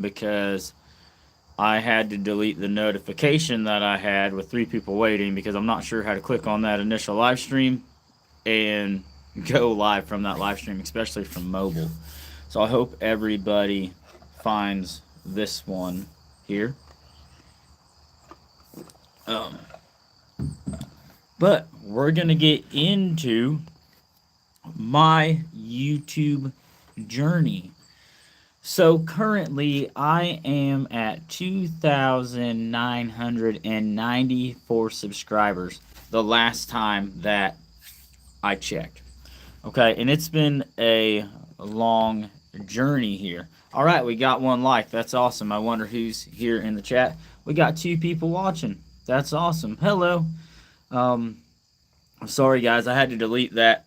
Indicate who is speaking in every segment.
Speaker 1: because I had to delete the notification that I had with 3 people waiting because I'm not sure how to click on that initial live stream and go live from that live stream, especially from mobile. So I hope everybody finds this one here. Um, but we're going to get into my YouTube journey. So currently, I am at 2,994 subscribers the last time that I checked. Okay, and it's been a long journey here. All right, we got one like. That's awesome. I wonder who's here in the chat. We got 2 people watching. That's awesome. Hello. Um, Sorry guys, I had to delete that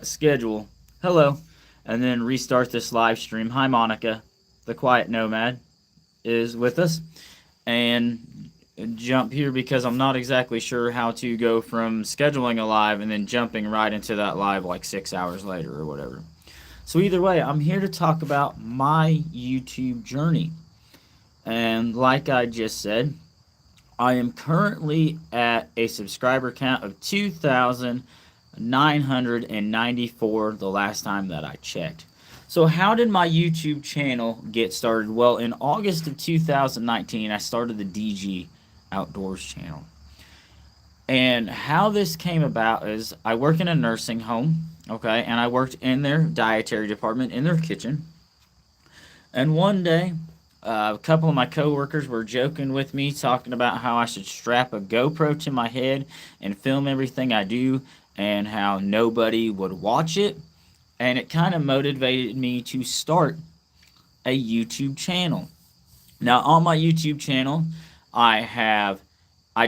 Speaker 1: schedule. Hello, and then restart this live stream. Hi Monica, the Quiet Nomad is with us, and jump here because I'm not exactly sure how to go from scheduling a live and then jumping right into that live like 6 hours later or whatever. So either way, I'm here to talk about my YouTube journey. And like I just said, I am currently at a subscriber count of 2,994 the last time that I checked. So, how did my YouTube channel get started? Well, in August of 2019, I started the DG Outdoors channel. And how this came about is I work in a nursing home, okay, and I worked in their dietary department in their kitchen. And one day, a couple of my coworkers were joking with me, talking about how I should strap a GoPro to my head and film everything I do, and how nobody would watch it. And it kind of motivated me to start a YouTube channel. Now, on my YouTube channel, I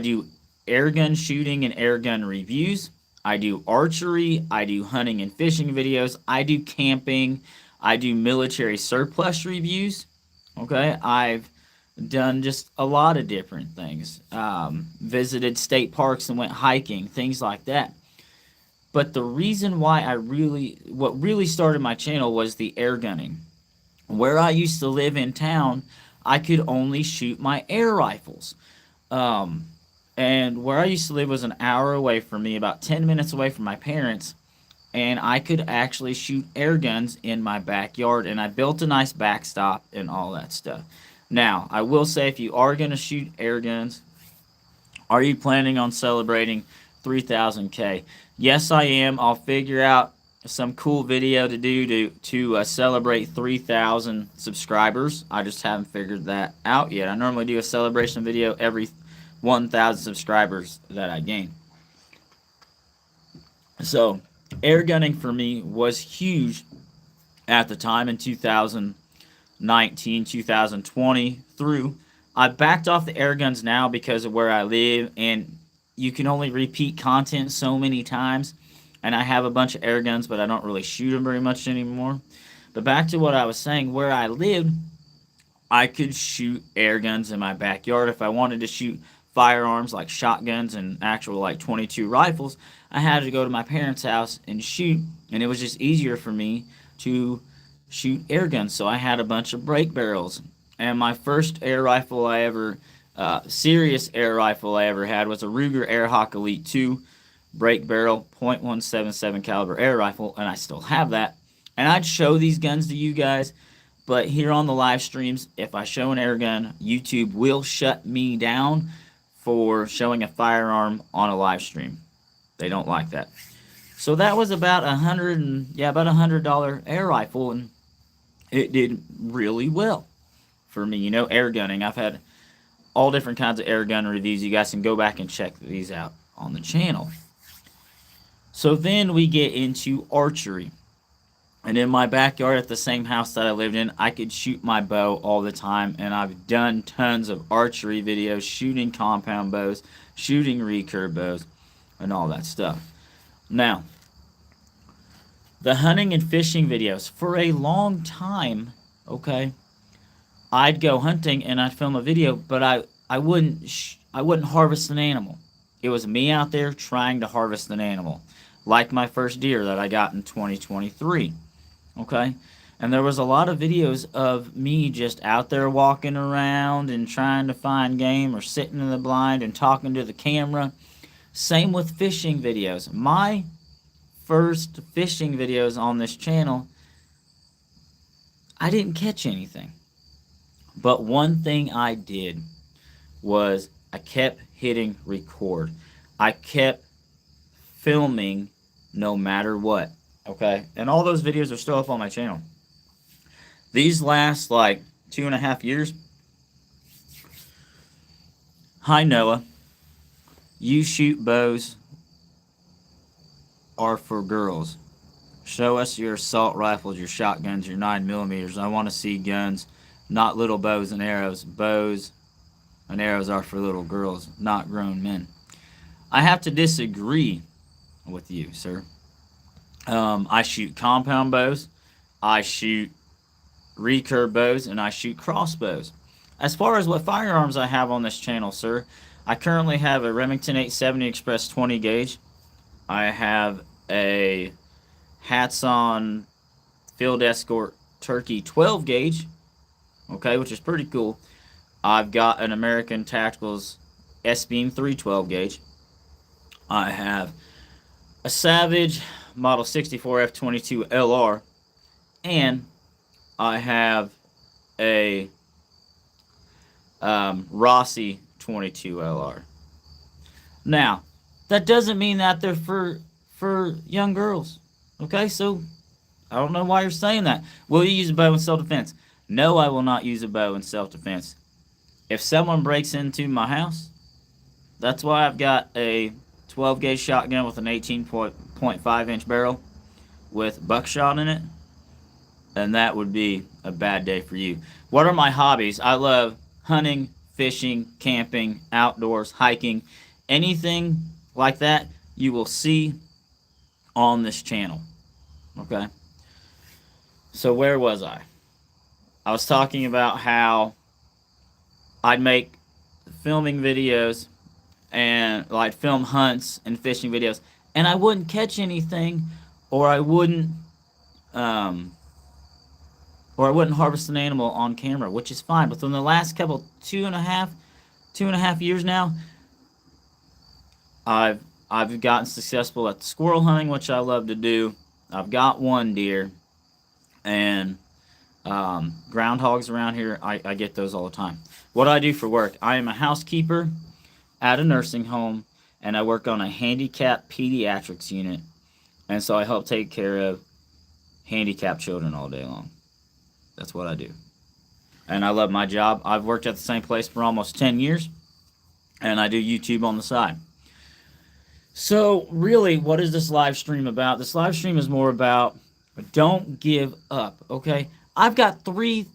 Speaker 1: do air gun shooting and air gun reviews. I do archery. I do hunting and fishing videos. I do camping. I do military surplus reviews. Okay, I've done just a lot of different things. Visited state parks and went hiking, things like that. But the reason why what really started my channel was the air gunning. Where I used to live in town, I could only shoot my air rifles. Um, and where I used to live was an hour away from me, about 10 minutes away from my parents, and I could actually shoot air guns in my backyard, and I built a nice backstop and all that stuff. Now, I will say if you are going to shoot air guns, are you planning on celebrating 3000K? Yes, I am. I'll figure out some cool video to do to celebrate 3,000 subscribers. I just haven't figured that out yet. I normally do a celebration video every 1,000 subscribers that I gain. So, air gunning for me was huge at the time in 2019, 2020 through. I backed off the air guns now because of where I live, and you can only repeat content so many times. And I have a bunch of air guns, but I don't really shoot them very much anymore. But back to what I was saying, where I lived, I could shoot air guns in my backyard. If I wanted to shoot firearms like shotguns and actual like 22 rifles, I had to go to my parents' house and shoot, and it was just easier for me to shoot air guns. So I had a bunch of break barrels, and my first serious air rifle I ever had was a Ruger Airhawk Elite 2 break barrel .177 caliber air rifle, and I still have that. And I'd show these guns to you guys, but here on the live streams, if I show an air gun, YouTube will shut me down for showing a firearm on a live stream. They don't like that. So that was about about $100 air rifle, and it did really well for me. You know, air gunning. I've had all different kinds of air gun reviews. You guys can go back and check these out on the channel. So then we get into archery. And in my backyard at the same house that I lived in, I could shoot my bow all the time. And I've done tons of archery videos, shooting compound bows, shooting recurve bows, and all that stuff. Now, the hunting and fishing videos. For a long time, okay, I'd go hunting and I'd film a video, but I wouldn't harvest an animal. It was me out there trying to harvest an animal, like my first deer that I got in 2023. Okay, And there was a lot of videos of me just out there walking around and trying to find game or sitting in the blind and talking to the camera. Same with fishing videos. My first fishing videos on this channel, I didn't catch anything. But one thing I did was I kept hitting record. I kept filming no matter what. Okay? And all those videos are still up on my channel. These last like 2.5 years. Hi Noah. You shoot bows are for girls. Show us your assault rifles, your shotguns, your 9mm. I want to see guns, not little bows and arrows. Bows and arrows are for little girls, not grown men. I have to disagree with you, sir. I shoot compound bows, I shoot recurve bows, and I shoot crossbows. As far as what firearms I have on this channel, sir, I currently have a Remington 870 Express 20 gauge. I have a Hatson Field Escort Turkey 12 gauge, okay, which is pretty cool. I've got an American Tacticals S-Beam 312 gauge. I have a Savage Model 64 F22 LR, and I have a Rossi 22 LR. Now, that doesn't mean that they're for young girls. Okay, so I don't know why you're saying that. Will you use a bow in self-defense? No, I will not use a bow in self-defense. If someone breaks into my house, that's why I've got a 12 gauge shotgun with an 18.5 inch barrel with buckshot in it, and that would be a bad day for you. What are my hobbies? I love hunting, fishing, camping, outdoors, hiking, anything like that you will see on this channel. Okay? So where was I? I was talking about how I'd make filming videos and like film hunts and fishing videos, and I wouldn't catch anything, or I wouldn't harvest an animal on camera, which is fine. But in the last couple two and a half years now, I've gotten successful at squirrel hunting, which I love to do. I've got one deer, and groundhogs around here, I get those all the time. What do I do for work? I am a housekeeper at a nursing home, and I work on a handicapped pediatrics unit, and so I help take care of handicapped children all day long. That's what I do. And I love my job. I've worked at the same place for almost 10 years, and I do YouTube on the side. So really, what is this live stream about? This live stream is more about don't give up, okay? I've got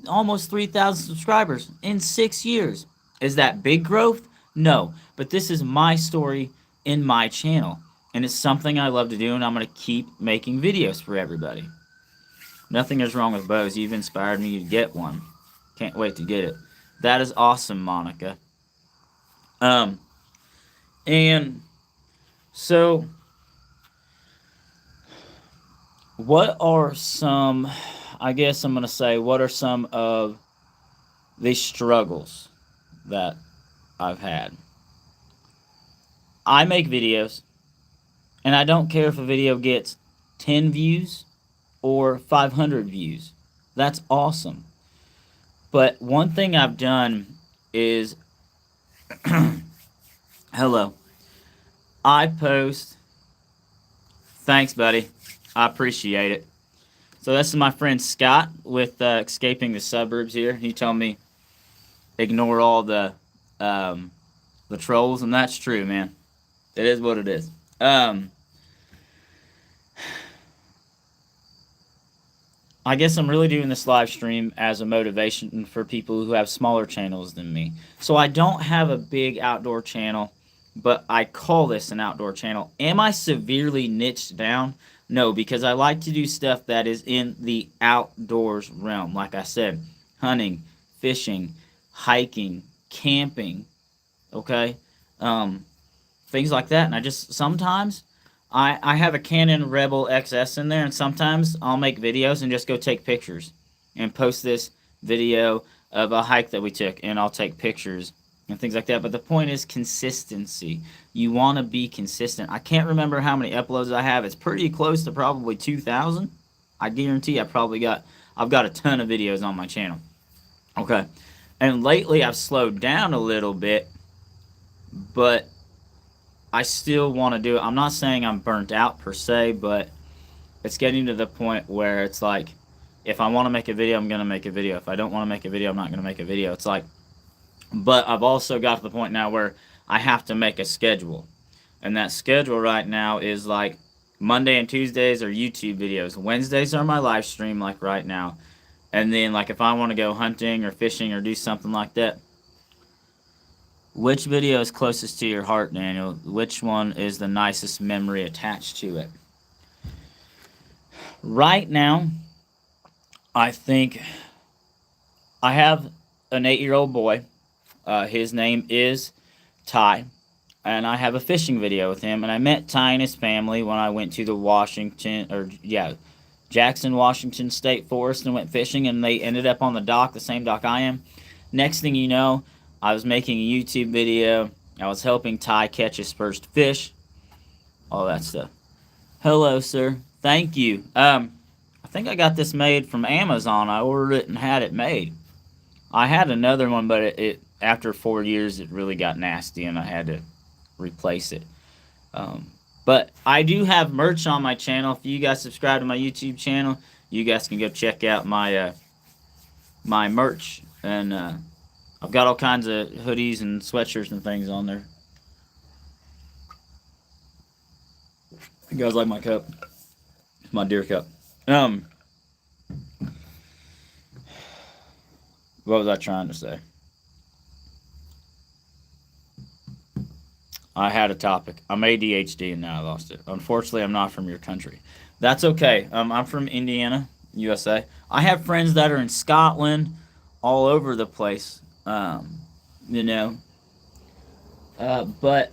Speaker 1: almost 3,000 subscribers in 6 years. Is that big growth? No, but this is my story in my channel, and it's something I love to do, and I'm going to keep making videos for everybody. Nothing is wrong with bows. You've inspired me to get one. Can't wait to get it. That is awesome, Monica. And so what are some, I guess I'm going to say, what are some of the struggles that I've had? I make videos, and I don't care if a video gets 10 views or 500 views. That's awesome. But one thing I've done is, hello, I post, thanks buddy, I appreciate it. So this is my friend Scott with Escaping the Suburbs here. He told me ignore all the trolls, and that's true, man. It is what it is. I guess I'm really doing this live stream as a motivation for people who have smaller channels than me. So I don't have a big outdoor channel, but I call this an outdoor channel. Am I severely niched down? No, because I like to do stuff that is in the outdoors realm. Like I said, hunting, fishing, hiking, camping, okay? Things like that. And I just, sometimes, I have a Canon Rebel XS in there, and sometimes I'll make videos and just go take pictures. and post this video of a hike that we took, and I'll take pictures and things like that. But the point is consistency. You want to be consistent. I can't remember how many uploads I have. It's pretty close to probably 2,000. I guarantee I've got a ton of videos on my channel. Okay. And lately I've slowed down a little bit, but I still want to do it. I'm not saying I'm burnt out per se, but it's getting to the point where it's like, if I want to make a video, I'm going to make a video. If I don't want to make a video, I'm not going to make a video. It's like, but I've also got to the point now where I have to make a schedule. And that schedule right now is like Monday and Tuesdays are YouTube videos. Wednesdays are my live stream, like right now. And then, like, if I want to go hunting or fishing or do something like that, which video is closest to your heart, Daniel? Which one is the nicest memory attached to it? Right now, I think I have an 8-year-old boy. His name is Ty. And I have a fishing video with him. And I met Ty and his family when I went to the Jackson, Washington State Forest and went fishing. And they ended up on the dock, the same dock I am. Next thing you know, I was making a YouTube video. I was helping Ty catch his first fish. All that stuff. Hello, sir. Thank you. I think I got this made from Amazon. I ordered it and had it made. I had another one, but it after 4 years, it really got nasty, and I had to replace it. But I do have merch on my channel. If you guys subscribe to my YouTube channel, you guys can go check out my my merch. And I've got all kinds of hoodies and sweatshirts and things on there. You guys like my cup? It's my deer cup. What was I trying to say? I had a topic. I'm ADHD and now I lost it. Unfortunately, I'm not from your country. That's okay. I'm from Indiana, USA. I have friends that are in Scotland, all over the place. You know. But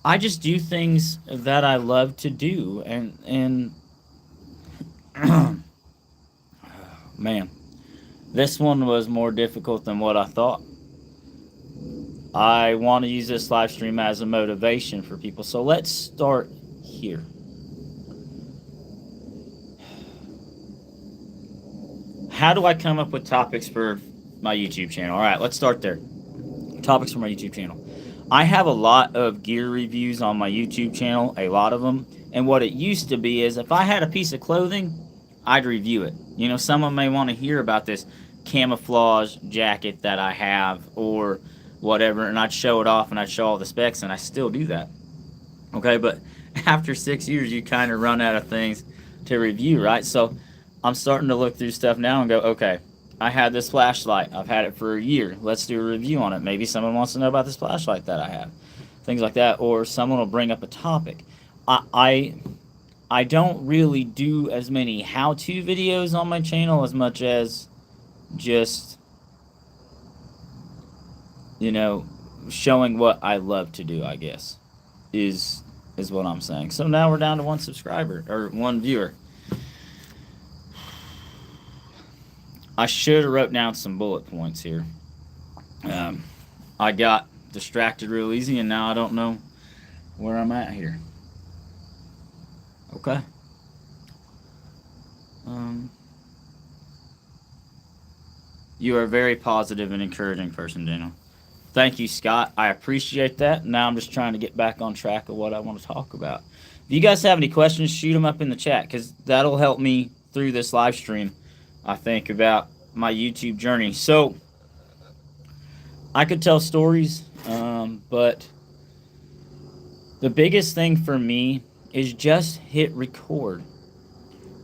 Speaker 1: I just do things that I love to do, and man, this one was more difficult than what I thought. I want to use this live stream as a motivation for people. So let's start here. How do I come up with topics for my YouTube channel? All right, let's start there. Topics for my YouTube channel. I have a lot of gear reviews on my YouTube channel, a lot of them. And what it used to be is if I had a piece of clothing, I'd review it. You know, someone may want to hear about this camouflage jacket that I have or whatever, and I'd show it off and I'd show all the specs, and I still do that. Okay, but after 6 years, you kind of run out of things to review, right? So I'm starting to look through stuff now and go, okay, I had this flashlight. I've had it for a year. Let's do a review on it. Maybe someone wants to know about this flashlight that I have. Things like that. Or someone will bring up a topic. I don't really do as many how-to videos on my channel as much as just, you know, showing what I love to do, I guess, is what I'm saying. So now we're down to one subscriber, or one viewer. I should have wrote down some bullet points here. I got distracted real easy, and now I don't know where I'm at here. Okay. You are a very positive and encouraging person, Daniel. Thank you, Scott. I appreciate that. Now I'm just trying to get back on track of what I want to talk about. If you guys have any questions, shoot them up in the chat, because that'll help me through this live stream, I think, about my YouTube journey. So I could tell stories, but the biggest thing for me is just hit record.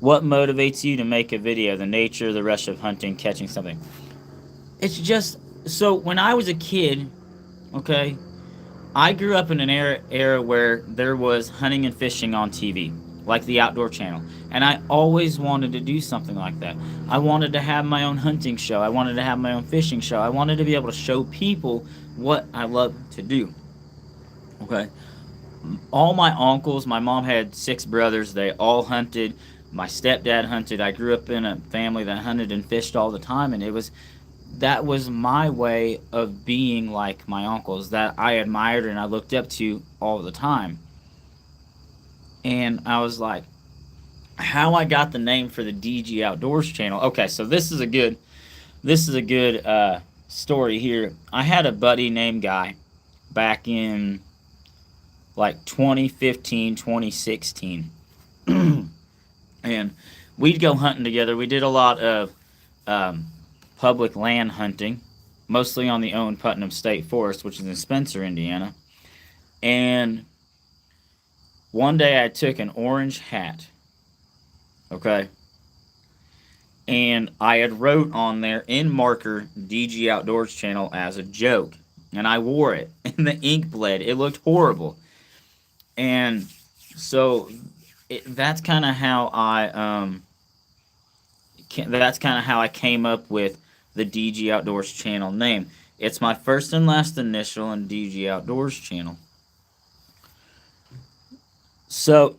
Speaker 1: What motivates you to make a video? The nature, the rush of hunting, catching something. It's just, so when I was a kid, okay, I grew up in an era where there was hunting and fishing on TV, like the Outdoor Channel. And I always wanted to do something like that. I wanted to have my own hunting show. I wanted to have my own fishing show. I wanted to be able to show people what I love to do. Okay. All my uncles, my mom had 6 brothers. They all hunted. My stepdad hunted. I grew up in a family that hunted and fished all the time, and that was my way of being like my uncles that I admired and I looked up to all the time. And I was like, how I got the name for the DG Outdoors channel. Okay, so this is a good story here. I had a buddy named Guy back in like 2015, 2016. And we'd go hunting together. We did a lot of um, public land hunting, mostly on the owned Putnam State Forest, which is in Spencer, Indiana. And one day I took an orange hat, okay, and I had wrote on there in marker DG Outdoors channel as a joke, and I wore it, and the ink bled. It looked horrible, and so that's kind of how I came up with the DG Outdoors channel name. It's my first and last initial in DG Outdoors channel. So,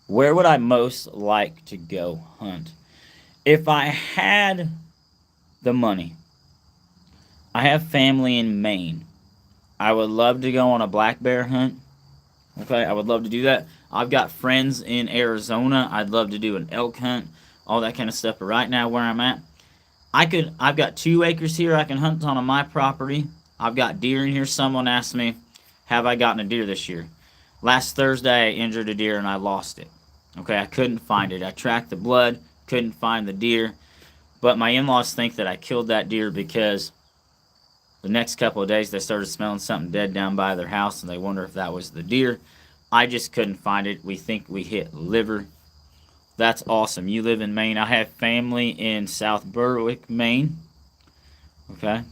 Speaker 1: where would I most like to go hunt? If I had the money, I have family in Maine. I would love to go on a black bear hunt. Okay, I would love to do that. I've got friends in Arizona. I'd love to do an elk hunt, all that kind of stuff. But right now, where I'm at, I've got 2 acres here I can hunt on my property. I've got deer in here. Someone asked me, have I gotten a deer this year? Last Thursday, I injured a deer and I lost it. Okay, I couldn't find it. I tracked the blood, couldn't find the deer. But my in-laws think that I killed that deer because the next couple of days they started smelling something dead down by their house and they wonder if that was the deer. I just couldn't find it. We think we hit liver. That's awesome. You live in Maine. I have family in South Berwick, Maine. Okay.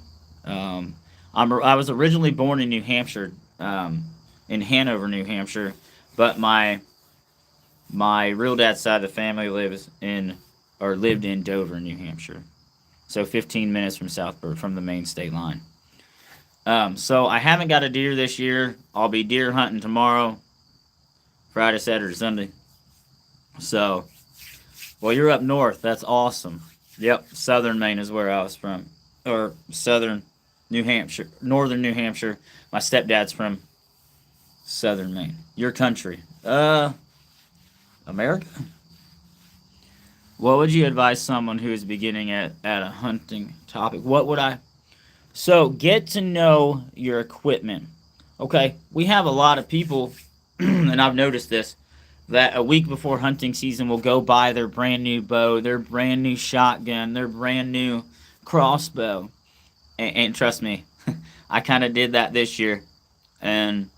Speaker 1: I was originally born in New Hampshire, in Hanover, New Hampshire, but my real dad's side of the family lived in Dover, New Hampshire. So 15 minutes from the Maine state line. So I haven't got a deer this year. I'll be deer hunting tomorrow, Friday, Saturday, Sunday. So, well, you're up north. That's awesome. Yep, southern Maine is where I was from, or southern New Hampshire, northern New Hampshire. My stepdad's from southern Maine. Your country, America. What would you advise someone who is beginning at a hunting topic? So get to know your equipment. Okay, we have a lot of people, and I've noticed this, that a week before hunting season will go buy their brand new bow, their brand new shotgun, their brand new crossbow. And trust me, I kind of did that this year. And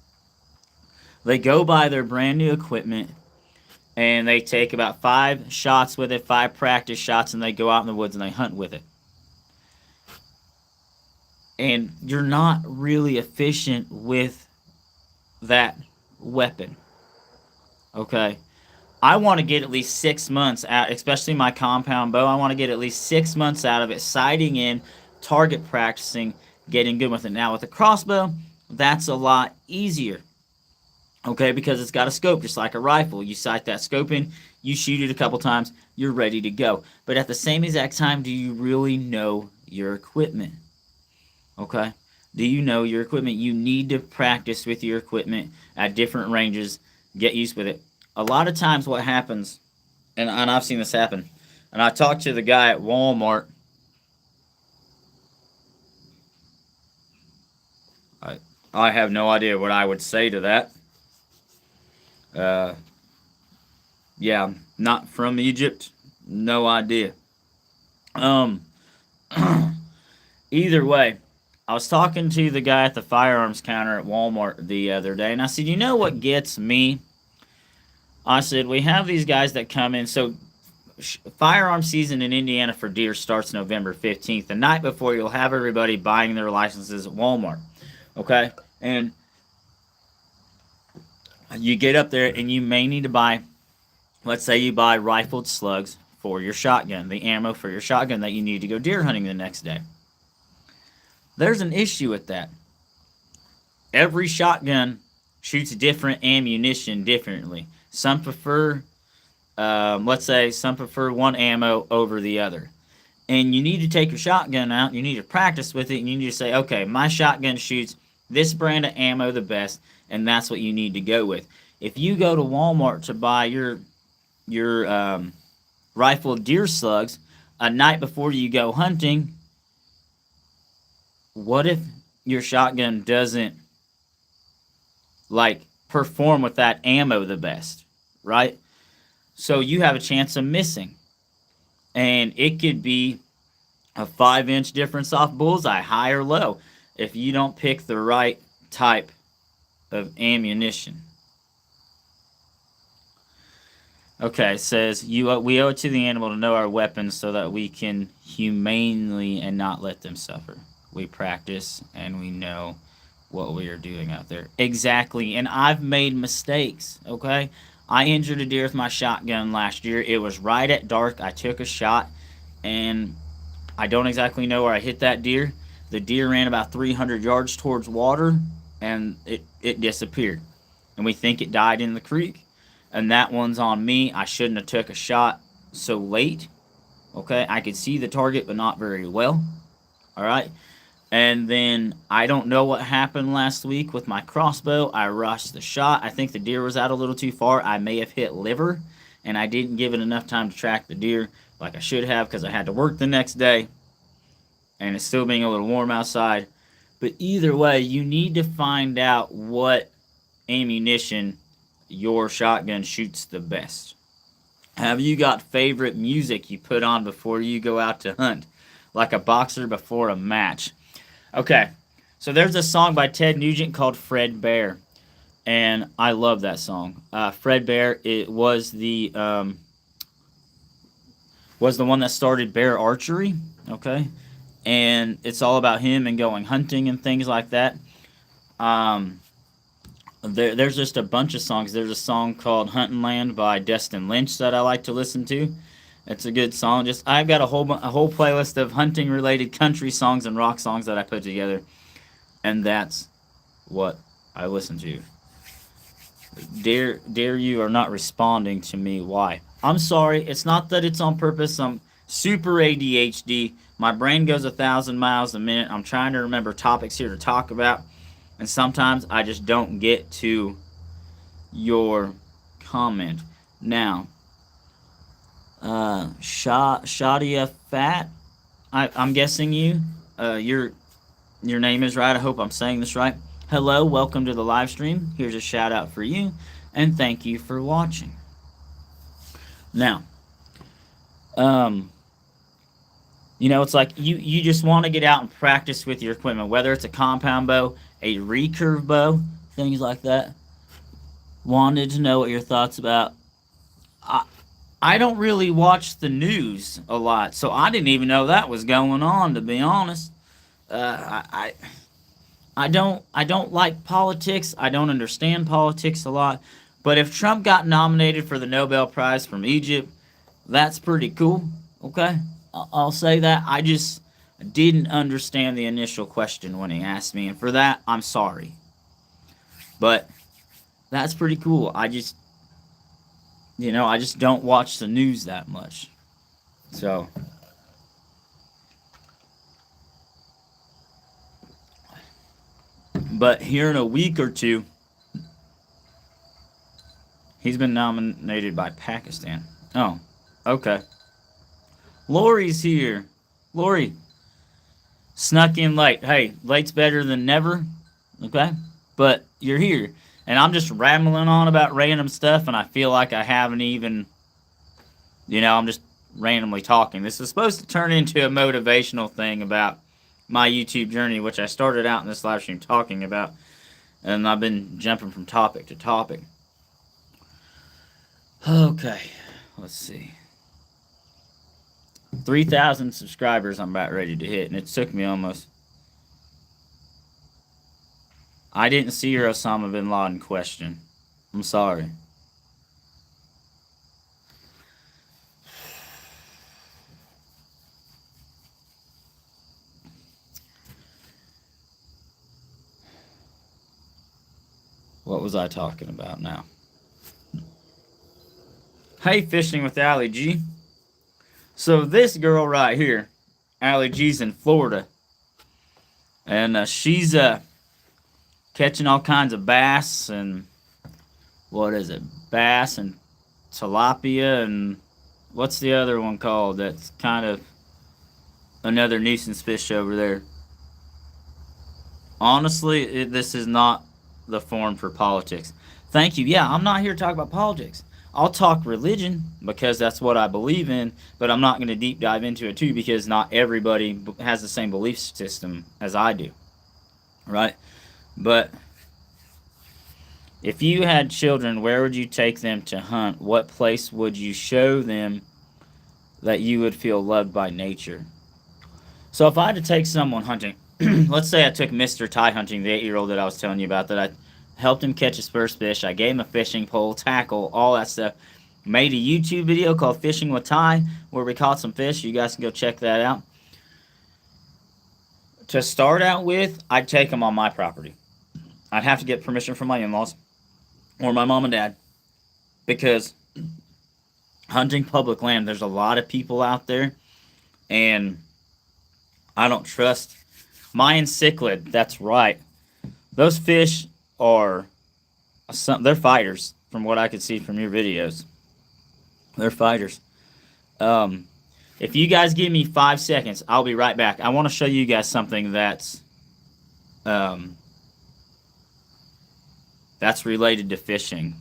Speaker 1: they go buy their brand new equipment, and they take about 5 shots with it, 5 practice shots, and they go out in the woods and they hunt with it. And you're not really efficient with that weapon. Okay? I want to get at least 6 months out, especially my compound bow. I want to get at least 6 months out of it, sighting in, target practicing, getting good with it. Now, with a crossbow, that's a lot easier. Okay, because it's got a scope just like a rifle. You sight that scope in, you shoot it a couple times, you're ready to go. But at the same exact time, do you really know your equipment? Okay? Do you know your equipment? You need to practice with your equipment at different ranges, get used with it. A lot of times what happens, and I've seen this happen, and I talked to the guy at Walmart. I have no idea what I would say to that. Yeah, not from Egypt. No idea. Either way, I was talking to the guy at the firearms counter at Walmart the other day, and I said, you know what gets me? I said, we have these guys that come in. So, firearm season in Indiana for deer starts November 15th. The night before, you'll have everybody buying their licenses at Walmart. Okay? And you get up there, and you may need to buy, let's say you buy rifled slugs for your shotgun, the ammo for your shotgun that you need to go deer hunting the next day. There's an issue with that. Every shotgun shoots different ammunition differently. Some prefer, let's say, some prefer one ammo over the other. And you need to take your shotgun out, you need to practice with it, and you need to say, okay, my shotgun shoots this brand of ammo the best, and that's what you need to go with. If you go to Walmart to buy your rifled deer slugs a night before you go hunting, what if your shotgun doesn't like perform with that ammo the best, right? So you have a chance of missing, and it could be a 5-inch difference off bullseye, high or low, if you don't pick the right type of ammunition. Okay, it says we owe it to the animal to know our weapons so that we can humanely and not let them suffer. We practice and we know what we are doing out there. Exactly, and I've made mistakes, okay? I injured a deer with my shotgun last year. It was right at dark. I took a shot, and I don't exactly know where I hit that deer. The deer ran about 300 yards towards water, and it disappeared. And we think it died in the creek, and that one's on me. I shouldn't have took a shot so late. Okay, I could see the target, but not very well. All right, and then I don't know what happened last week with my crossbow. I rushed the shot. I think the deer was out a little too far. I may have hit liver, and I didn't give it enough time to track the deer like I should have because I had to work the next day, and it's still being a little warm outside. But either way, you need to find out what ammunition your shotgun shoots the best. Have you got favorite music you put on before you go out to hunt? Like a boxer before a match. Okay, so there's a song by Ted Nugent called Fred Bear, and I love that song. Fred Bear, it was the one that started bear archery, okay? And it's all about him and going hunting and things like that. Um, there's just a bunch of songs. There's a song called Hunting Land by Destin Lynch that I like to listen to. It's a good song. Just I've got a whole playlist of hunting related country songs and rock songs that I put together, and that's what I listen to. Dare you are not responding to me. Why? I'm sorry. It's not that it's on purpose. I'm super ADHD. My brain goes 1,000 miles a minute. I'm trying to remember topics here to talk about, and sometimes I just don't get to your comment. Now, Shadia Fat, I'm guessing your name is right. I hope I'm saying this right. Hello, welcome to the live stream. Here's a shout out for you, and thank you for watching. Now, it's like you just want to get out and practice with your equipment, whether it's a compound bow, a recurve bow, things like that. Wanted to know what your thoughts about. I don't really watch the news a lot, so I didn't even know that was going on, to be honest. I don't like politics. I don't understand politics a lot. But if Trump got nominated for the Nobel Prize from Egypt, that's pretty cool. Okay? I'll say that. I just didn't understand the initial question when he asked me, and for that, I'm sorry. But that's pretty cool. I just don't watch the news that much. So, but here in a week or two, he's been nominated by Pakistan. Oh, okay. Lori's here. Lori snuck in late. Hey, late's better than never. Okay? But you're here. And I'm just rambling on about random stuff, and I feel like I haven't even, I'm just randomly talking. This is supposed to turn into a motivational thing about my YouTube journey, which I started out in this live stream talking about, and I've been jumping from topic to topic. Okay, let's see. 3,000 subscribers I'm about ready to hit, and it took me almost. I didn't see your Osama bin Laden question. I'm sorry. What was I talking about now? Hey, Fishing with Allie G. So this girl right here, Allie G's in Florida, and she's catching all kinds of bass and what is it? Bass and tilapia and what's the other one called? That's kind of another nuisance fish over there. Honestly, this is not the forum for politics. Thank you. Yeah, I'm not here to talk about politics. I'll talk religion because that's what I believe in, but I'm not going to deep dive into it too because not everybody has the same belief system as I do, right? But if you had children, where would you take them to hunt? What place would you show them that you would feel loved by nature? So if I had to take someone hunting, let's say I took Mr. Ty hunting, the 8-year-old that I was telling you about, that I helped him catch his first fish. I gave him a fishing pole, tackle, all that stuff. Made a YouTube video called Fishing with Ty where we caught some fish. You guys can go check that out. To start out with, I'd take him on my property. I'd have to get permission from my in-laws or my mom and dad because hunting public land, there's a lot of people out there, and I don't trust Mayan cichlid. That's right. Those fish are they're fighters from what I could see from your videos. They're fighters. If you guys give me 5 seconds, I'll be right back. I want to show you guys something that's related to fishing.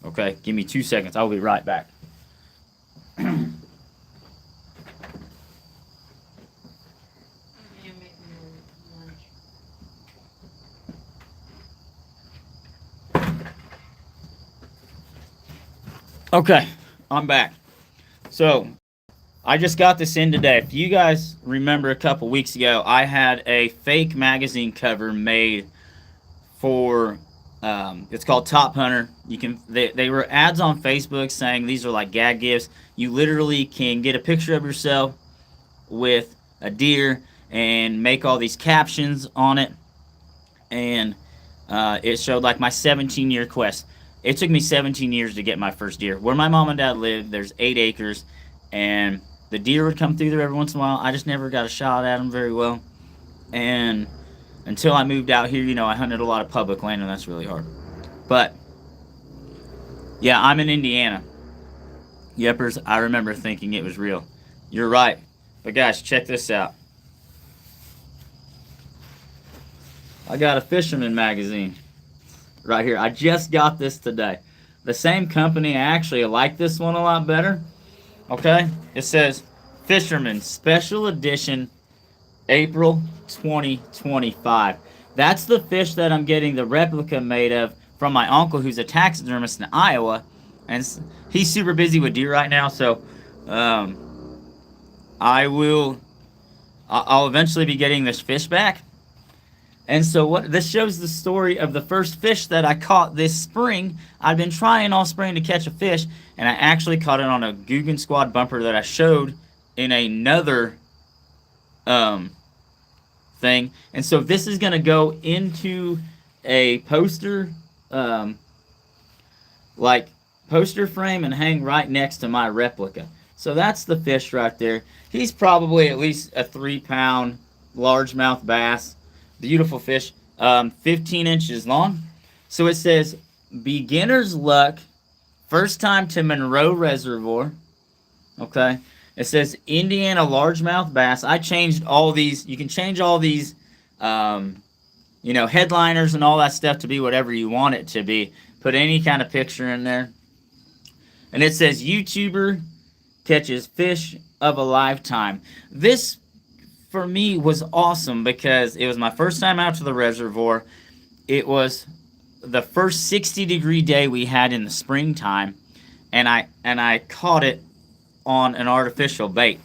Speaker 1: Okay, give me 2 seconds. I'll be right back. Okay, I'm back. So, I just got this in today. If you guys remember a couple weeks ago, I had a fake magazine cover made for, it's called Top Hunter. They were ads on Facebook saying these are like gag gifts. You literally can get a picture of yourself with a deer and make all these captions on it. And it showed like my 17-year quest. It took me 17 years to get my first deer. Where my mom and dad lived, there's 8 acres, and the deer would come through there every once in a while. I just never got a shot at them very well. And until I moved out here, I hunted a lot of public land, and that's really hard. But, yeah, I'm in Indiana. Yepers, I remember thinking it was real. You're right. But, guys, check this out. I got a fisherman magazine right here. I just got this today. The same company. I actually like this one a lot better. Okay? It says Fisherman Special Edition April 2025. That's the fish that I'm getting the replica made of from my uncle who's a taxidermist in Iowa. And he's super busy with deer right now, so I'll eventually be getting this fish back. And so this shows the story of the first fish that I caught this spring. I've been trying all spring to catch a fish, and I actually caught it on a Guggen Squad bumper that I showed in another thing. And so this is going to go into a poster, poster frame and hang right next to my replica. So that's the fish right there. He's probably at least a 3-pound largemouth bass. Beautiful fish, 15 inches long. So it says, beginner's luck, first time to Monroe Reservoir. Okay. It says Indiana largemouth bass. I changed all these. You can change all these, headliners and all that stuff to be whatever you want it to be. Put any kind of picture in there. And it says YouTuber catches fish of a lifetime. This for me was awesome because it was my first time out to the reservoir. It was the first 60-degree day we had in the springtime, and I caught it on an artificial bait.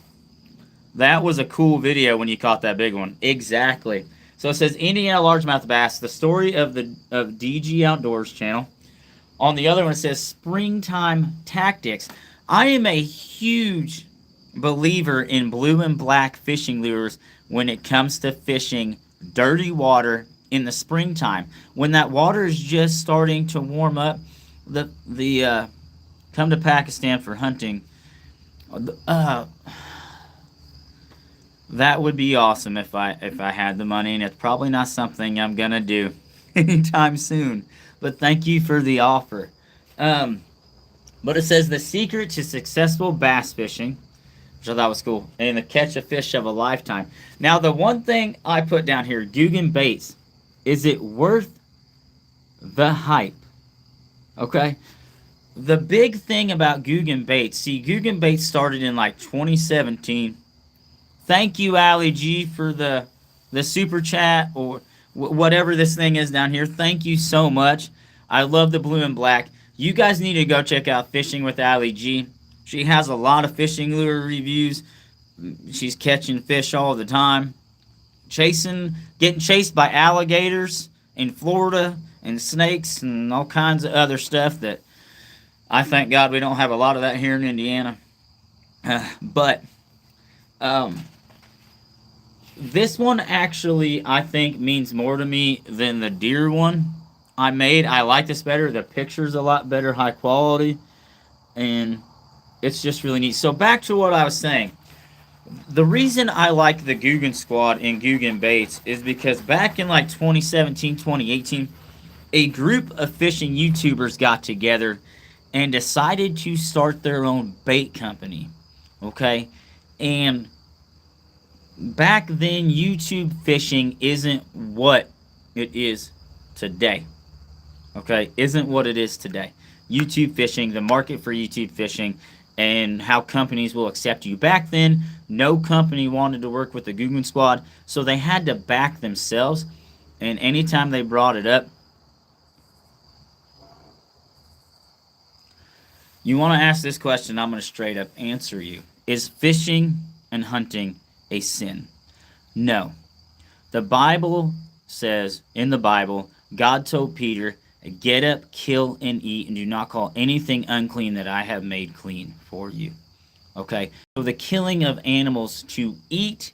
Speaker 1: That was a cool video when you caught that big one. Exactly. So it says Indiana largemouth bass, the story of DG Outdoors channel. On the other one it says springtime tactics. I am a huge believer in blue and black fishing lures when it comes to fishing dirty water in the springtime. When that water is just starting to warm up, the come to Pakistan for hunting. Uh, that would be awesome if I had the money, and it's probably not something I'm gonna do anytime soon. But thank you for the offer. Um, but it says the secret to successful bass fishing, which I thought was cool, and the catch a fish of a lifetime. Now, the one thing I put down here, Guggen baits, is it worth the hype? Okay. The big thing about Guggen baits, see, Guggen baits started in like 2017. Thank you, Ali G, for the super chat or whatever this thing is down here. Thank you so much. I love the blue and black. You guys need to go check out Fishing with Ali G. She has a lot of fishing lure reviews. She's catching fish all the time, getting chased by alligators in Florida and snakes and all kinds of other stuff that I thank God we don't have a lot of that here in Indiana. But this one actually, I think, means more to me than the deer one I made. I like this better. The picture's a lot better, high quality, and it's just really neat. So back to what I was saying. The reason I like the Guggen Squad and Guggen Baits is because back in like 2017, 2018, a group of fishing YouTubers got together and decided to start their own bait company. Okay? And back then, YouTube fishing isn't what it is today. Okay? Isn't what it is today. YouTube fishing, the market for YouTube fishing, and how companies will accept you. Back then, no company wanted to work with the Guggen Squad, so they had to back themselves. And anytime they brought it up, you want to ask this question, I'm going to straight up answer you. Is fishing and hunting a sin? No. The Bible says, in the Bible, God told Peter, get up, kill, and eat, and do not call anything unclean that I have made clean for you. Okay? So the killing of animals to eat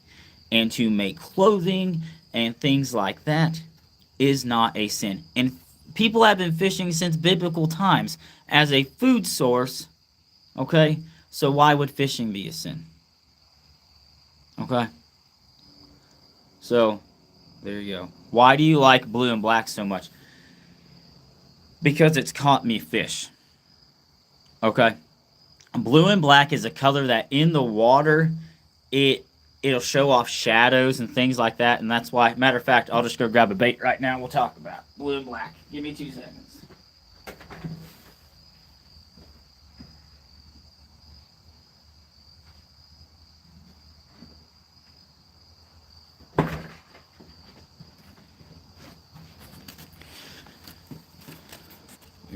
Speaker 1: and to make clothing and things like that is not a sin. And people have been fishing since biblical times as a food source. Okay? So why would fishing be a sin? Okay? So, there you go. Why do you like blue and black so much? Because it's caught me fish. Okay? Blue and black is a color that in the water, it'll show off shadows and things like that, and that's why, matter of fact, I'll just go grab a bait right now and we'll talk about blue and black. Give me 2 seconds.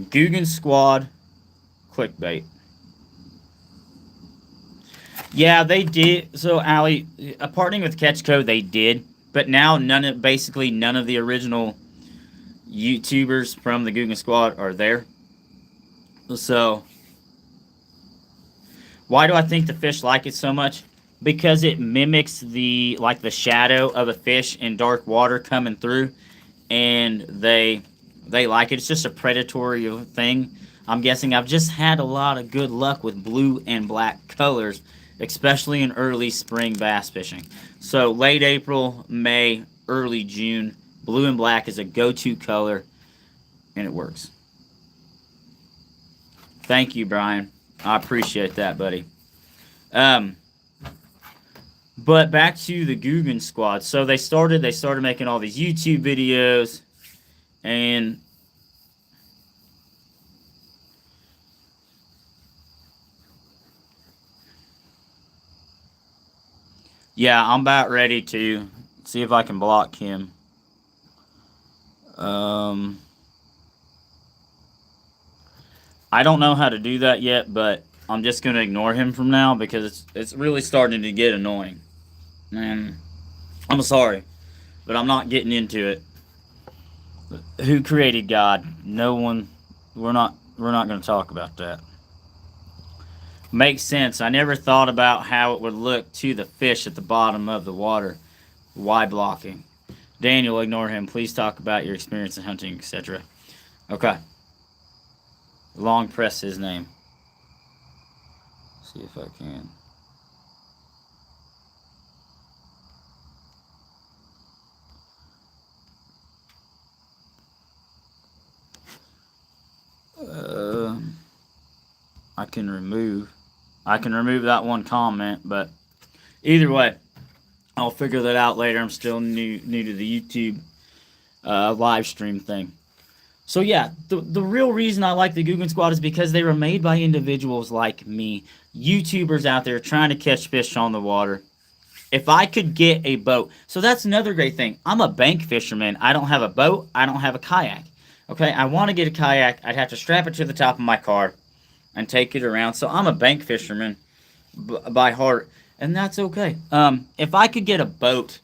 Speaker 1: Guggen Squad clickbait. Yeah, they did. So, Ali, partnering with Catchco, they did. But now, basically none of the original YouTubers from the Guggen Squad are there. So, why do I think the fish like it so much? Because it mimics the shadow of a fish in dark water coming through, and they like it. It's just a predatory thing. I'm guessing I've just had a lot of good luck with blue and black colors, especially in early spring bass fishing. So late April, May, early June, blue and black is a go-to color, and it works. Thank you, Brian. I appreciate that, buddy. But back to the Guggen Squad. So they started making all these YouTube videos, and yeah, I'm about ready to see if I can block him. I don't know how to do that yet, but I'm just going to ignore him from now because it's really starting to get annoying. And I'm sorry, but I'm not getting into it. Who created God? No one. We're not going to talk about that. Makes sense. I never thought about how it would look to the fish at the bottom of the water. Why blocking? Daniel, ignore him. Please talk about your experience in hunting, etc. Okay. Long press his name. See if I can. I can remove that one comment, but either way, I'll figure that out later. I'm still new to the YouTube live stream thing. So yeah, the real reason I like the Guggen Squad is because they were made by individuals like me, YouTubers out there trying to catch fish on the water. If I could get a boat, so that's another great thing. I'm a bank fisherman. I don't have a boat. I don't have a kayak. Okay, I want to get a kayak. I'd have to strap it to the top of my car and take it around. So I'm a bank fisherman by heart, and that's okay. If I could get a boat,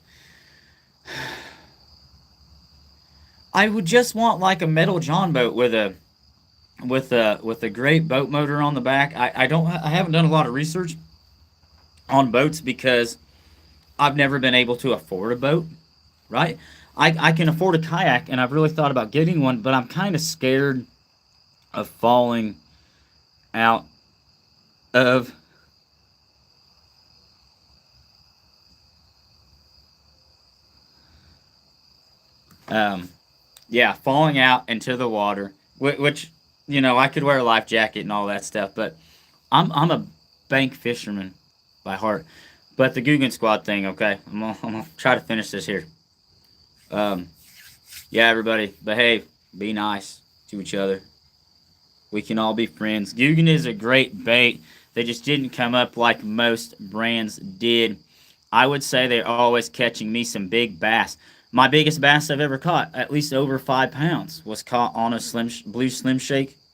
Speaker 1: I would just want like a metal John boat with a great boat motor on the back. I haven't done a lot of research on boats because I've never been able to afford a boat, right? I can afford a kayak, and I've really thought about getting one, but I'm kind of scared of falling out of yeah, falling out into the water, which I could wear a life jacket and all that stuff, but I'm a bank fisherman by heart. But the Guggen Squad thing, okay, I'm gonna try to finish this here. Yeah, everybody, behave, be nice to each other. We can all be friends. Guggen is a great bait. They just didn't come up like most brands did. I would say they're always catching me some big bass. My biggest bass I've ever caught, at least over 5 pounds, was caught on a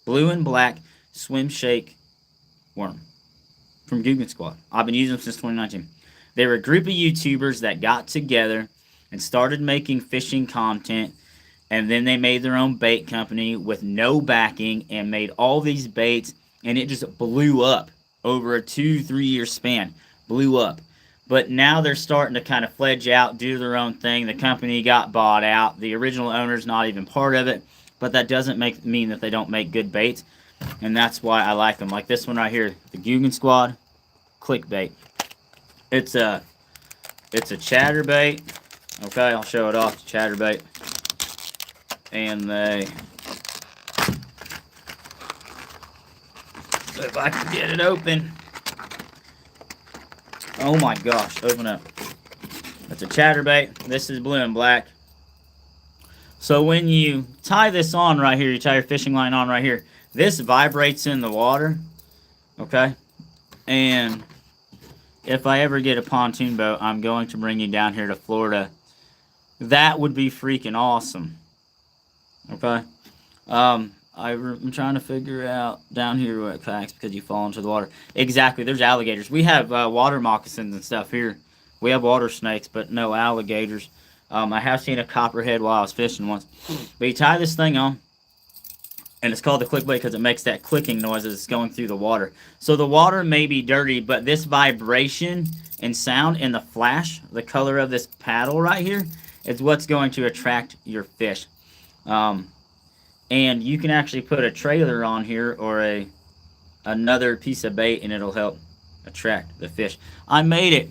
Speaker 1: blue and black swim shake worm from Guggen Squad. I've been using them since 2019. They were a group of YouTubers that got together and started making fishing content, and then they made their own bait company with no backing and made all these baits, and it just blew up over a 2-3 year span. Blew up. But now they're starting to kind of fledge out, do their own thing. The company got bought out. The original owner's not even part of it, but that doesn't mean that they don't make good baits, and that's why I like them. Like this one right here, the Guggen Squad clickbait. It's a chatterbait. Okay, I'll show it off. Chatterbait, and if I can get it open. Oh my gosh, open up. It's a chatterbait. This is blue and black. So when you tie this on right here, you tie your fishing line on right here, this vibrates in the water, okay? And if I ever get a pontoon boat, I'm going to bring you down here to Florida. That would be freaking awesome, okay? I'm trying to figure out down here what kayaks because you fall into the water. Exactly, there's alligators. We have water moccasins and stuff here. We have water snakes, but no alligators. I have seen a copperhead while I was fishing once. But you tie this thing on, and it's called the clickbait because it makes that clicking noise as it's going through the water. So the water may be dirty, but this vibration and sound and the flash, the color of this paddle right here, is what's going to attract your fish. And you can actually put a trailer on here or another piece of bait, and it'll help attract the fish. I made it.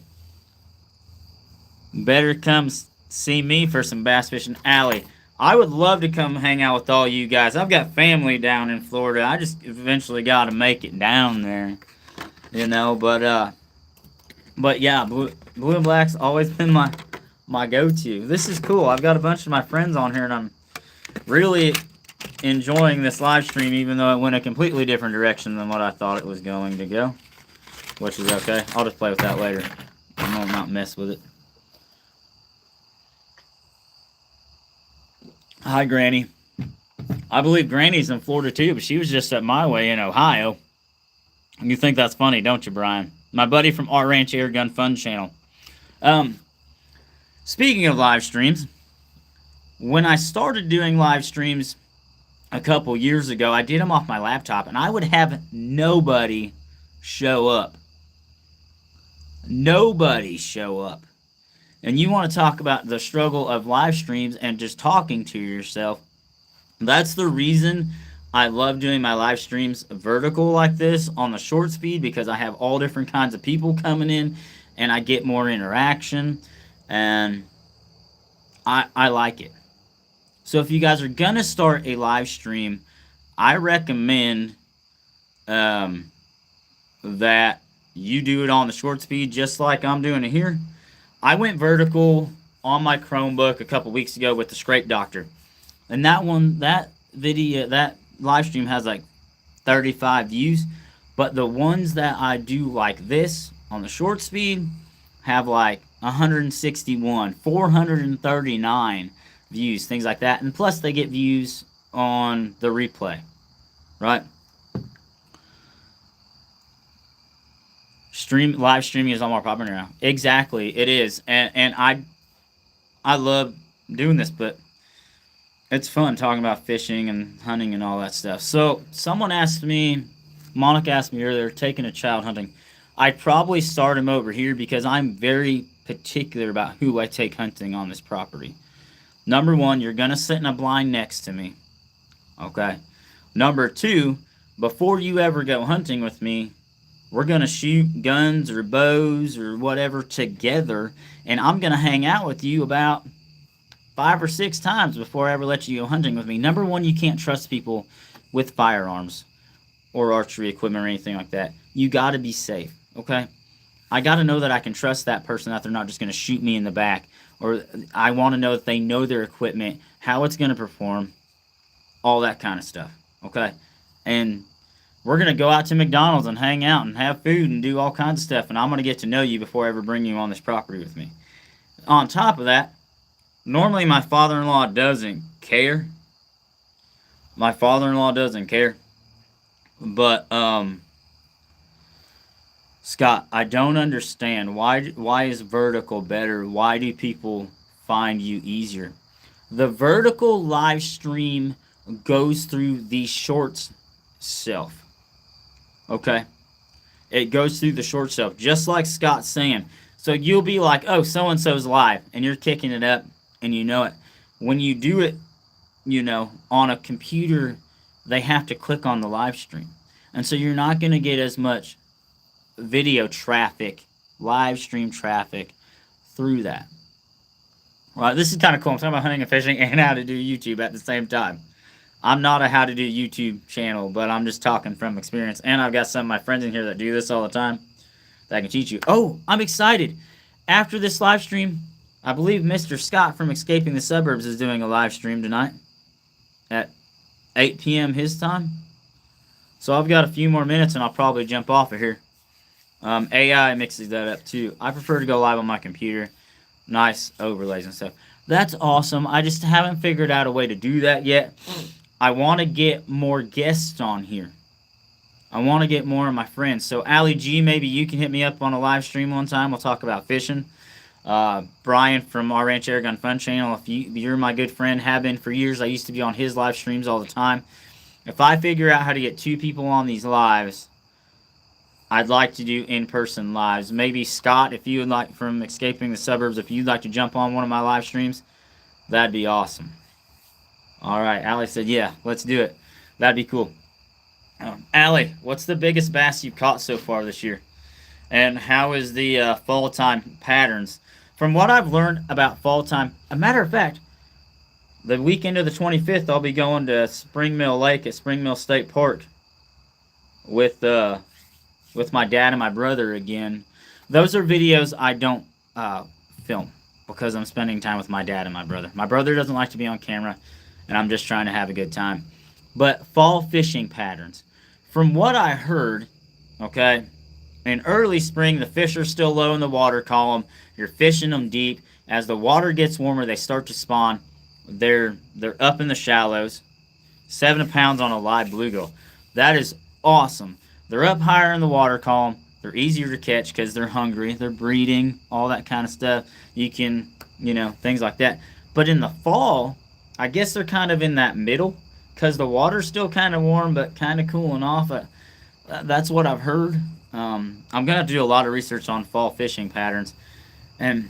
Speaker 1: Better come see me for some bass fishing. Allie, I would love to come hang out with all you guys. I've got family down in Florida. I just eventually got to make it down there, But yeah, blue and black's always been my go-to. This is cool. I've got a bunch of my friends on here, and I'm really enjoying this live stream, even though it went a completely different direction than what I thought it was going to go, which is okay. I'll just play with that later. I'm gonna not mess with it. Hi, Granny. I believe Granny's in Florida too, but she was just up my way in Ohio. You think that's funny, don't you, Brian? My buddy from Art Ranch Air Gun Fun channel. Speaking of live streams, when I started doing live streams a couple years ago, I did them off my laptop, and I would have nobody show up. Nobody show up. And you want to talk about the struggle of live streams and just talking to yourself. That's the reason I love doing my live streams vertical like this on the short speed because I have all different kinds of people coming in and I get more interaction, and I like it. So if you guys are gonna start a live stream, I recommend um, that you do it on the short speed just like I'm doing it here. I went vertical on my Chromebook a couple weeks ago with the Scrape Doctor. And that video, that live stream has like 35 views. But the ones that I do like this on the short speed have like 161, 439 views, things like that. And plus they get views on the replay, right? Live streaming is all more popular now. Exactly, it is, and I love doing this, but it's fun talking about fishing and hunting and all that stuff. So someone asked me, Monica asked me earlier, taking a child hunting. I'd probably start him over here because I'm very particular about who I take hunting on this property. Number one, you're gonna sit in a blind next to me, okay? Number two, before you ever go hunting with me, we're going to shoot guns or bows or whatever together, and I'm going to hang out with you about 5 or 6 times before I ever let you go hunting with me. Number one, you can't trust people with firearms or archery equipment or anything like that. You got to be safe, okay? I got to know that I can trust that person, that they're not just going to shoot me in the back, or I want to know that they know their equipment, how it's going to perform, all that kind of stuff, okay? And we're going to go out to McDonald's and hang out and have food and do all kinds of stuff, and I'm going to get to know you before I ever bring you on this property with me. On top of that, normally my father-in-law doesn't care. My father-in-law doesn't care. But, Scott, I don't understand. Why is vertical better? Why do people find you easier? The vertical live stream goes through the shorts self. Okay, it goes through the short stuff, just like Scott's saying. So you'll be like, oh, so-and-so's live, and you're kicking it up, and you know it. When you do it, on a computer, they have to click on the live stream. And so you're not going to get as much video traffic, live stream traffic through that. All right, this is kind of cool. I'm talking about hunting and fishing and how to do YouTube at the same time. I'm not a how to do YouTube channel, but I'm just talking from experience. And I've got some of my friends in here that do this all the time that can teach you. Oh, I'm excited. After this live stream, I believe Mr. Scott from Escaping the Suburbs is doing a live stream tonight at 8 p.m. his time. So I've got a few more minutes and I'll probably jump off of here. AI mixes that up too. I prefer to go live on my computer. Nice overlays and stuff. That's awesome. I just haven't figured out a way to do that yet. I want to get more guests on here. I want to get more of my friends. So, Ali G, maybe you can hit me up on a live stream one time. We'll talk about fishing. Brian from Our Ranch Airgun Fun channel, if you're my good friend, have been for years. I used to be on his live streams all the time. If I figure out how to get 2 people on these lives, I'd like to do in-person lives. Maybe Scott, if you would like, from Escaping the Suburbs, if you'd like to jump on one of my live streams, that'd be awesome. All right, Allie said, yeah, let's do it. That'd be cool. Allie, what's the biggest bass you've caught so far this year? And how is the fall time patterns? From what I've learned about fall time, a matter of fact, the weekend of the 25th, I'll be going to Spring Mill Lake at Spring Mill State Park with my dad and my brother again. Those are videos I don't film because I'm spending time with my dad and my brother. My brother doesn't like to be on camera, and I'm just trying to have a good time. But fall fishing patterns. From what I heard, okay, in early spring, the fish are still low in the water column. You're fishing them deep. As the water gets warmer, they start to spawn. They're up in the shallows. 7 pounds on a live bluegill. That is awesome. They're up higher in the water column. They're easier to catch because they're hungry. They're breeding, all that kind of stuff. You can, things like that. But in the fall, I guess they're kind of in that middle because the water's still kind of warm but kind of cooling off. That's what I've heard. I'm going to have to do a lot of research on fall fishing patterns. And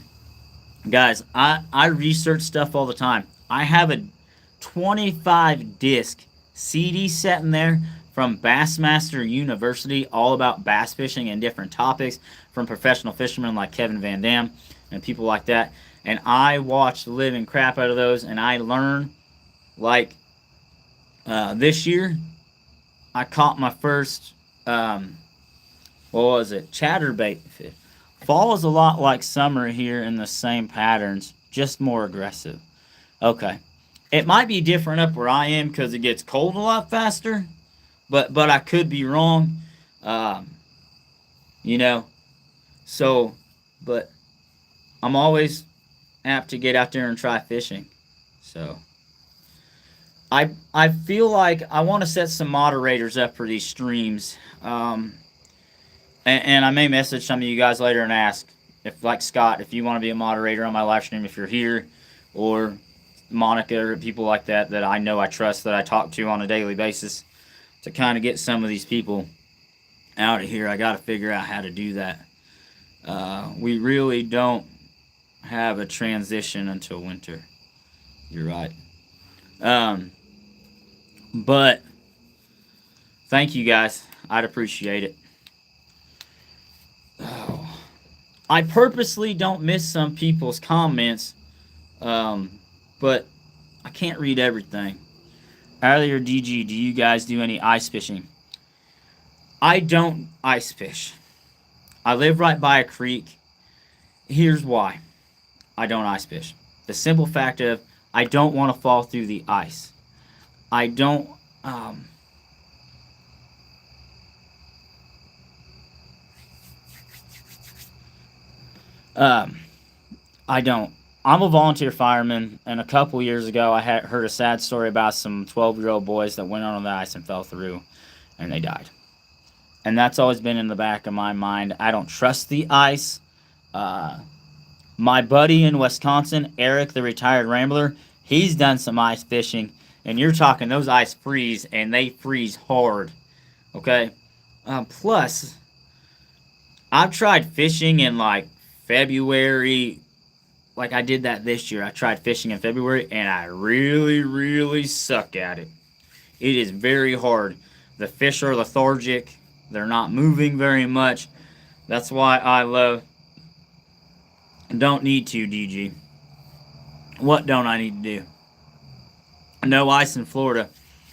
Speaker 1: guys, I research stuff all the time. I have a 25 disc CD sitting there from Bassmaster University, all about bass fishing and different topics from professional fishermen like Kevin Van Dam and people like that. And I watch the living crap out of those, and I learn. Like this year, I caught my first, what was it, chatterbait fish. Fall is a lot like summer here in the same patterns, just more aggressive. Okay. It might be different up where I am because it gets cold a lot faster, but I could be wrong. Um, you know, so, but I'm always apt to get out there and try fishing. So I feel like I want to set some moderators up for these streams. And I may message some of you guys later and ask if, like Scott, if you want to be a moderator on my live stream, if you're here, or Monica, or people like that that I know I trust, that I talk to on a daily basis, to kind of get some of these people out of here. I got to figure out how to do that. We really don't have a transition until winter. You're right. But thank you guys. I'd appreciate it. Oh. I purposely don't miss some people's comments, but I can't read everything. Allie or DG, do you guys do any ice fishing? I don't ice fish. I live right by a creek. Here's why I don't ice fish. The simple fact of I don't want to fall through the ice. I don't. I don't. I'm a volunteer fireman, and a couple years ago, I had heard a sad story about some 12-year-old boys that went on the ice and fell through, and they died. And that's always been in the back of my mind. I don't trust the ice. My buddy in Wisconsin, Eric, the retired rambler, he's done some ice fishing, and you're talking those ice freeze, and they freeze hard. Okay? Plus, I've tried fishing in like February. Like I did that this year. I tried fishing in February, and I really, really suck at it. It is very hard. The fish are lethargic. They're not moving very much. That's why I love. Don't need to, DG. What don't I need to do? No ice in Florida.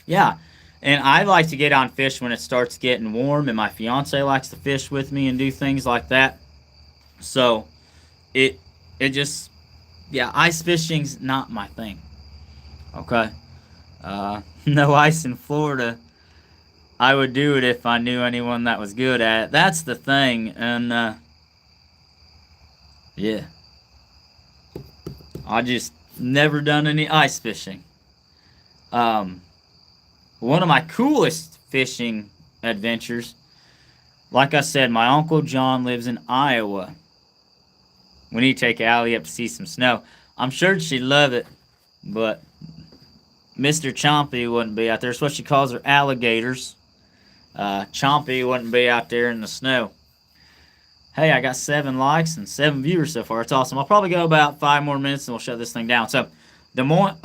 Speaker 1: Yeah. And I like to get on fish when it starts getting warm, and my fiance likes to fish with me and do things like that. So it just, yeah, ice fishing's not my thing. Okay? No ice in Florida. I would do it if I knew anyone that was good at it. That's the thing. And, yeah. I just never done any ice fishing. One of my coolest fishing adventures, like I said, my Uncle John lives in Iowa. We need to take Allie up to see some snow. I'm sure she'd love it, but Mr. Chompy wouldn't be out there. That's what she calls her alligators. Chompy wouldn't be out there in the snow. Hey, I got 7 likes and 7 viewers so far. It's awesome. I'll probably go about 5 more minutes and we'll shut this thing down. So, Des Moines,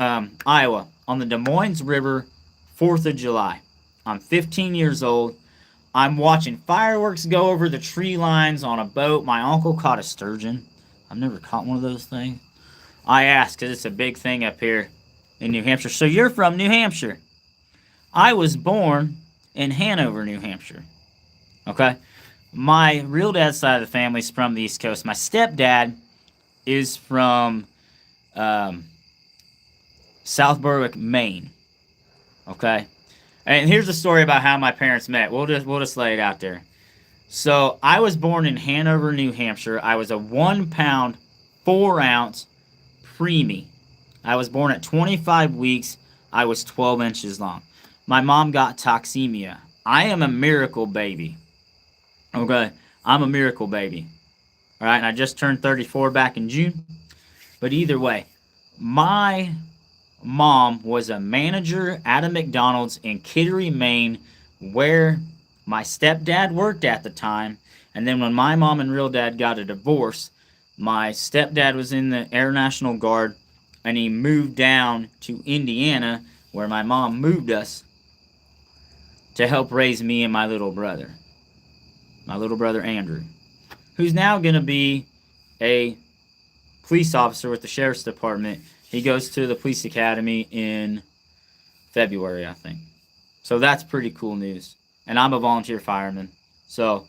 Speaker 1: Iowa, on the Des Moines River, 4th of July. I'm 15 years old. I'm watching fireworks go over the tree lines on a boat. My uncle caught a sturgeon. I've never caught one of those things. I asked because it's a big thing up here in New Hampshire. So you're from New Hampshire. I was born in Hanover, New Hampshire. Okay? My real dad's side of the family is from the East Coast. My stepdad is from South Berwick, Maine. Okay? And here's the story about how my parents met. We'll just lay it out there. So I was born in Hanover, New Hampshire. I was a 1 pound, 4 ounce preemie. I was born at 25 weeks. I was 12 inches long. My mom got toxemia. I am a miracle baby. Okay? I'm a miracle baby. All right? And I just turned 34 back in June. But either way, my mom was a manager at a McDonald's in Kittery, Maine, where my stepdad worked at the time. And then when my mom and real dad got a divorce, my stepdad was in the Air National Guard, and he moved down to Indiana, where my mom moved us. to help raise me and my little brother Andrew, who's now going to be a police officer with the sheriff's department. He goes to the police academy in February, I think. So that's pretty cool news. And I'm a volunteer fireman, so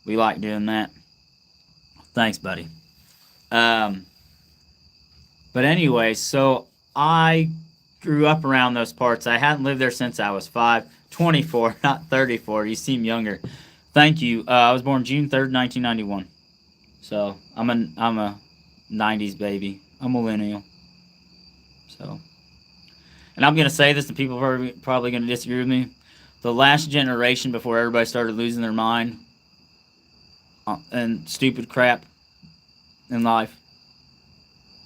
Speaker 1: we like doing that. Thanks, buddy. But anyway, so I grew up around those parts. I hadn't lived there since I was 24, not 34. You seem younger. Thank you. I was born June 3rd, 1991. So I'm a 90s baby. I'm a millennial. So, and I'm gonna say this, and people are probably gonna disagree with me. The last generation before everybody started losing their mind and stupid crap in life,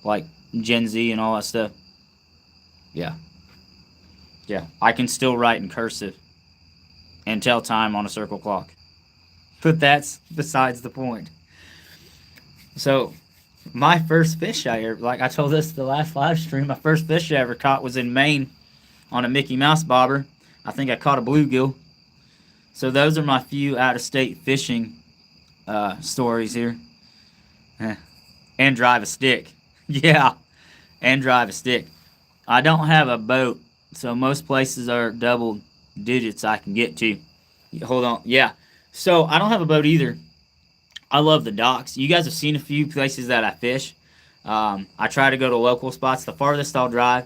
Speaker 1: like Gen Z and all that stuff. Yeah. I can still write in cursive and tell time on a circle clock. But that's besides the point. So, my first fish I ever, like I told this the last live stream, my first fish I ever caught was in Maine on a Mickey Mouse bobber. I think I caught a bluegill. So those are my few out-of-state fishing stories here. And drive a stick. Yeah, and drive a stick. I don't have a boat, so most places are double digits I can get to. Hold on. Yeah. So I don't have a boat either. I love the docks. You guys have seen a few places that I fish. I try to go to local spots. The farthest I'll drive,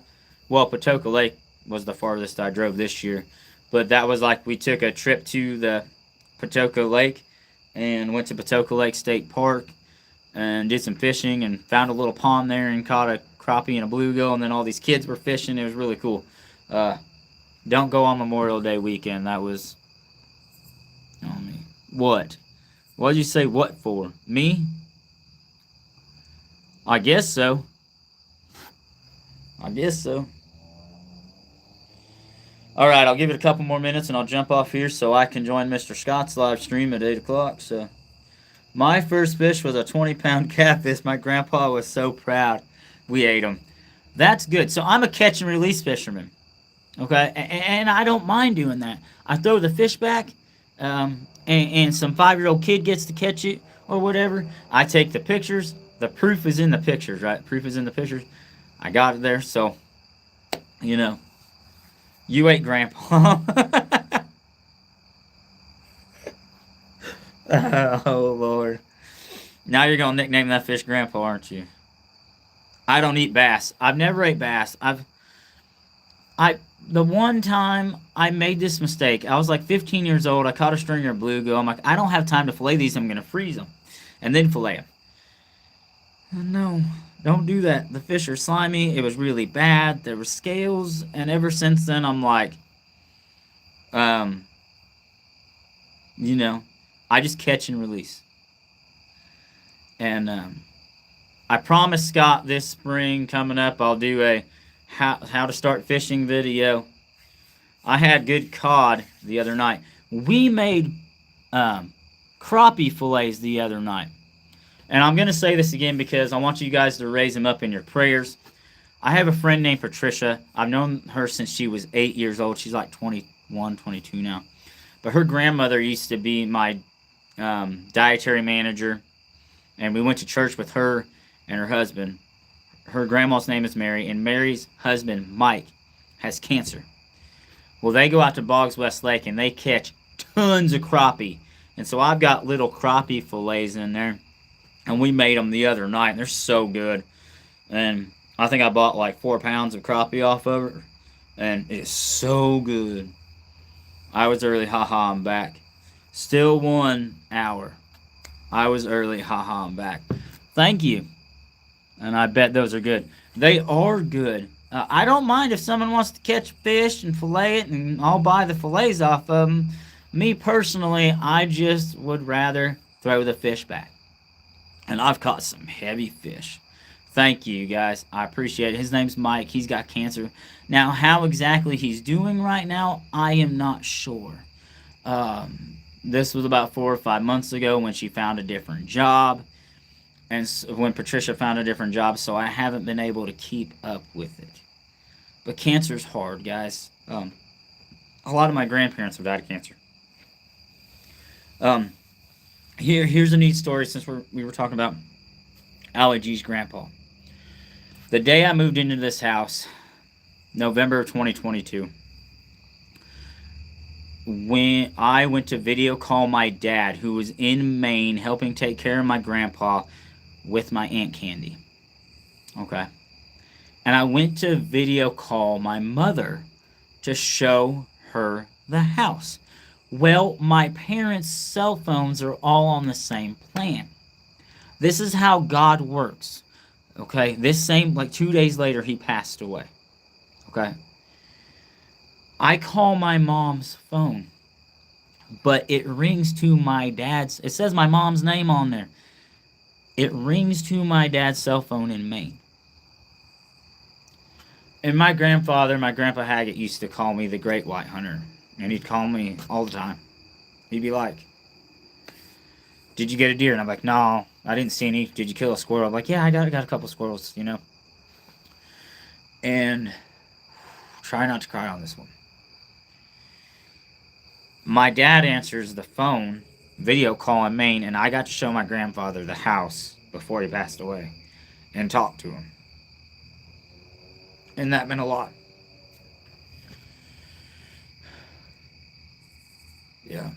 Speaker 1: well, Patoka Lake was the farthest I drove this year. But that was like we took a trip to the Patoka Lake and went to Patoka Lake State Park and did some fishing and found a little pond there and caught a crappie and a bluegill, and then all these kids were fishing. It was really cool. Don't go on Memorial Day weekend. That was... Oh, me. What? What'd you say what for? Me? I guess so. Alright, I'll give it a couple more minutes and I'll jump off here so I can join Mr. Scott's live stream at 8 o'clock. So, my first fish was a 20-pound catfish. My grandpa was so proud. We ate them. That's good. So, I'm a catch and release fisherman. Okay? And I don't mind doing that. I throw the fish back, and some 5-year-old kid gets to catch it or whatever. I take the pictures. The proof is in the pictures, right? Proof is in the pictures. I got it there, so, you know. You ate Grandpa. Oh, Lord. Now you're going to nickname that fish Grandpa, aren't you? I don't eat bass. I've never ate bass. The one time I made this mistake, I was like 15 years old. I caught a stringer of bluegill. I'm like, I don't have time to fillet these. I'm going to freeze them and then fillet them. No, don't do that. The fish are slimy. It was really bad. There were scales, and ever since then, I'm like, you know, I just catch and release. And I promised Scott this spring coming up, I'll do a how to start fishing video. I had good cod the other night. We made crappie fillets the other night. And I'm going to say this again because I want you guys to raise them up in your prayers. I have a friend named Patricia. I've known her since she was 8 years old. She's like 21, 22 now. But her grandmother used to be my dietary manager. And we went to church with her and her husband. Her grandma's name is Mary. And Mary's husband, Mike, has cancer. Well, they go out to Boggs West Lake and they catch tons of crappie. And so I've got little crappie fillets in there. And we made them the other night. And they're so good. And I think I bought like 4 pounds of crappie off of it. And it's so good. I was early, haha, I'm back. Still 1 hour. I was early, haha, I'm back. Thank you. And I bet those are good. They are good. I don't mind if someone wants to catch fish and fillet it, and I'll buy the fillets off of them. Me personally, I just would rather throw the fish back. And I've caught some heavy fish. Thank you, guys. I appreciate it. His name's Mike. He's got cancer. Now, how exactly he's doing right now, I am not sure. This was about 4 or 5 months ago when she found a different job. And when Patricia found a different job, so I haven't been able to keep up with it. But cancer's hard, guys. A lot of my grandparents have died of cancer. Um, here's a neat story since we were talking about Ali G's grandpa. The day I moved into this house, November of 2022, when I went to video call my dad, who was in Maine helping take care of my grandpa with my Aunt Candy. Okay. And I went to video call my mother to show her the house. Well, my parents' cell phones are all on the same plan. This is how God works. Okay? This same, like 2 days later, he passed away. Okay? I call my mom's phone, but it rings to my dad's. It says my mom's name on there. It rings to my dad's cell phone in Maine. And my grandpa Haggett, used to call me the Great White Hunter. And he'd call me all the time. He'd be like, "Did you get a deer?" And I'm like, "No, I didn't see any." "Did you kill a squirrel?" I'm like, "Yeah, I got a couple squirrels, you know." And try not to cry on this one. My dad answers the phone, video call in Maine, and I got to show my grandfather the house before he passed away and talk to him. And that meant a lot. Yeah.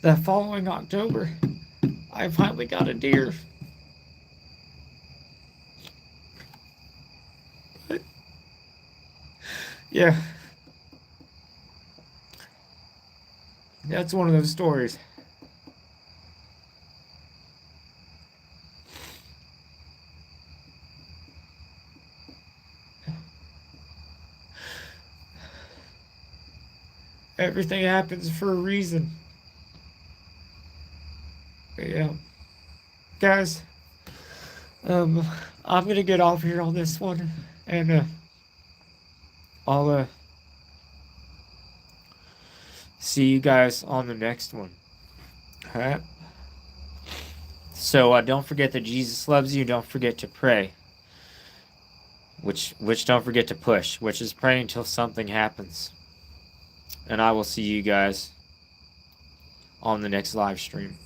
Speaker 1: That following October, I finally got a deer. But, yeah. That's one of those stories. Everything happens for a reason. But yeah. Guys, I'm gonna get off here on this one, and I'll see you guys on the next one. Alright? So don't forget that Jesus loves you. Don't forget to pray. Which don't forget to push, which is pray until something happens. And I will see you guys on the next live stream.